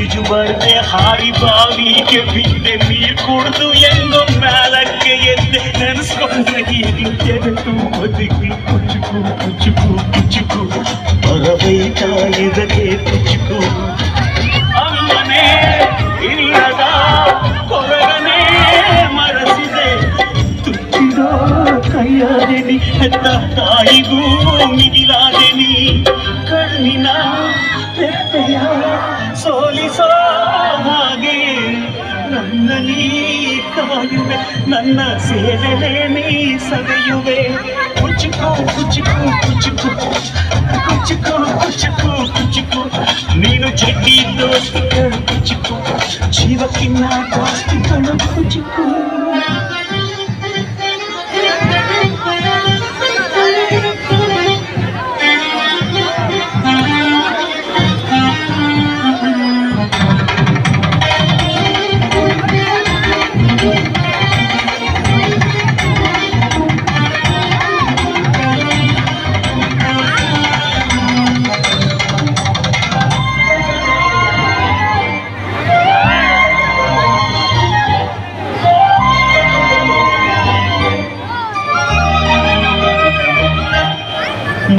ಈಜು ಬರದೆ ಹಾರಿ ಬಾವಿಗೆ ಬಿದ್ದೆ, ನೀರು ಕುಡಿದು ಎಂದೋ ಮೇಲಕ್ಕೆ ಎದ್ದೆ, ನೆನೆಸ್ಕೊಂಡ್ರೆ ಈಗಲೂ ತೆರೆದು ಬದುಕಿ ಕುಚುಕು ಕುಚುಕು ಕುಚುಕು ಬರಬೈತಾ ಇದಕ್ಕೆ ಕುಚುಕು. ಅಮ್ಮನೇ ಇಲ್ಲದ ಕೊರಗನೇ ಮರಸಿದೆ, ತುಚ್ಚಿರೋ ಕೈಯಾದೆ ನೀ, ಹೆತ್ತ ತಾಯಿಗೂ ಮಿಗಿಲಾದೆ ನೀ. ಕಣ್ಣಿನ ತೆಪ್ಪೆಯ ಸೋಲಿಸೋ ಹಾಗೆ ನನ್ನ ನೀ ಕಾಯುವೆ, ನನ್ನ ಸೇವೆಲೆ ನೀ ಸವೆಯುವೆ. ಕುಚುಕು ಕುಚುಕು ಕುಚುಕು ಕುಚುಕು ಕುಚುಕು ಕುಚುಕು, ನೀನು ಚಡ್ಡಿ ದೋಸ್ತಿಗಳು ಕುಚುಕು, ಜೀವಕ್ಕಿನ್ನ ದೋಸ್ತಿಗಳು ಕುಚುಕು.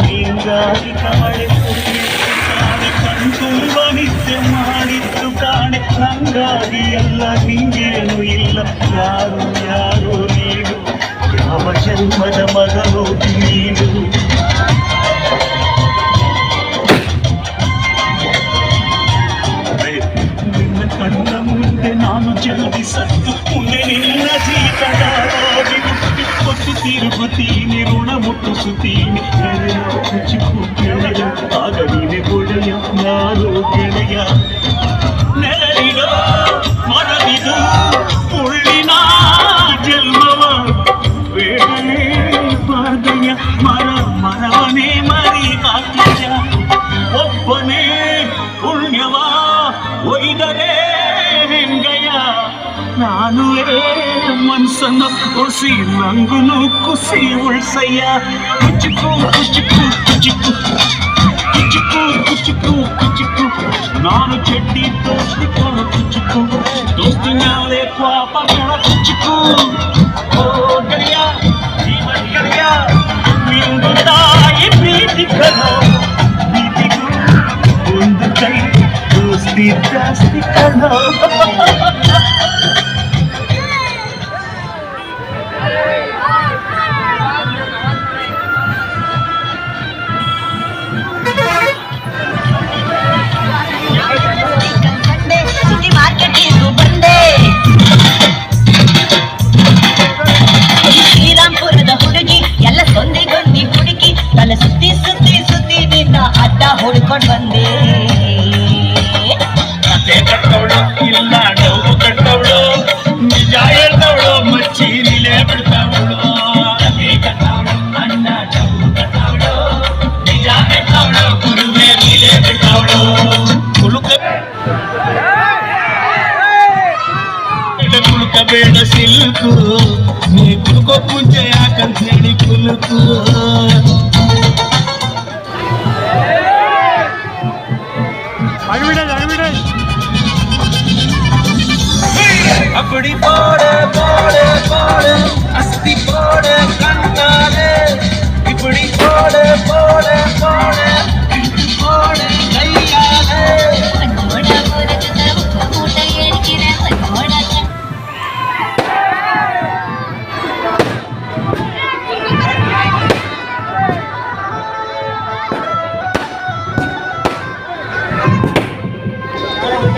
ನೀಂಗಾಗಿ ಕಾಣೆ ಕಾಣೆ ಕಣ್ತುಂಬ ನಿದ್ದೆ ಮಾಡಿದ್ದು ಕಾಣೆ, ನಂಗಾಗಿ ಎಲ್ಲ ನಿಂಗೇನು ಇಲ್ಲ. ಯಾರು ಯಾರು ನೀನು, ಯಾವ ಜನ್ಮದ ಮಗನು ನೀನು. ನಿನ್ನ ಕಣ್ಣ ಮುಂದೆ ನಾನು ಜಲ್ದಿ ಸತ್ತು, ಮುಂದೆ ನಿನ್ನ ಜೀತದ ಕೊಟ್ಟು ತಿರುಗುತ್ತೀನಿ, ಋಣ ಮುಟ್ಟಿಸುತ್ತೀನಿ. ಗೆಳೆಯ ಕುಚುಕು ಗೆಳೆಯ, ಆಗ ನೀನೆ ಒಡೆಯ ಯಾರೋ ಗೆಳೆಯ. ನೆರಳಿರೋ ಮರವಿದು ಮುಳ್ಳಿನ ಜನ್ಮವ ಬೇಡಲೇ ಬಾರ್ದಯ್ಯ, ಮರವನೇ ಮರಿ ಹಾಕಿಯ. ಒಬ್ಬನೇ ಪುಣ್ಯವ ಒಯ್ದರೆ ಹೆಂಗಯ್ಯ, ನಾನುವೇ ಮನ್ಸನ್ನ ಕೊಸಿ ನಂಗುನು ಕುಸಿ ಉಳ್ಸಯ್ಯ. ಕುಚುಕು ಕುಚುಕು ಕುಚುಕು ಕುಚುಕು ಕುಚುಕು ಕುಚುಕು, ನಾನು ಚಡ್ಡಿ ದೋಸ್ತಿ ಕಣ ಕುಚುಕು, ದೋಸ್ತಿ ಮ್ಯಾಲೆ ಕ್ವಾಪಗಳ ಕುಚುಕು. ಓ ಗೆಳೆಯ ಜೀವನ ಗೆಳೆಯ, ನಿಂದು ತಾಯಿ ಪ್ರೀತಿ ಕಣೋ, ಪ್ರೀತಿಗೂ ಒಂದು ಕೈ ದೋಸ್ತಿ ಜಾಸ್ತಿ ಕಣೋ. ಶ್ರೀರಾಮ್ಪುರದ ಹುಡುಗಿ ಎಲ್ಲ ಸೊಂದಿಗೊಂದಿ ಹುಡುಗಿ, ತಲೆ ಸುತ್ತಿ ಸುತ್ತಿ ಸುತ್ತಿ ನಿನ್ನ ಅಡ್ಡ ಹುಡ್ಕೊಂಡ್ ಬಂದೆ. ಕತೆ ಕಟ್ಟವಳು ಇಲ್ಲ ನೋವು ಕಟ್ಟವಳು, ನಿಜ ಹೇಳ್ತವಳು ಮಚ್ಚಿ ನಿಲೆ ಬಿಡ್ತಾವಳು. ಕತೆ ಕಟ್ಟವಳು ಅಣ್ಣ ನೋವು ಕಟ್ಟವಳು, ನಿಜ ಹೇಳ್ತವಳು ಗುರುವೇ ನಿಲೆ ಬಿಡ್ತಾವಳು. ಕುಳುಕಬೇಡ ಸಿಲ್ಕು, ನೀ ಕುಲ್ಕೋ ಮುಂಚೆ ಯಾಕಂತ ಹೇಳಿ ಕುಲುಕು. ಅಪ್ಪಡಿ ಪಾಡೆ ಪಾಡೆ ಪಾಡೆ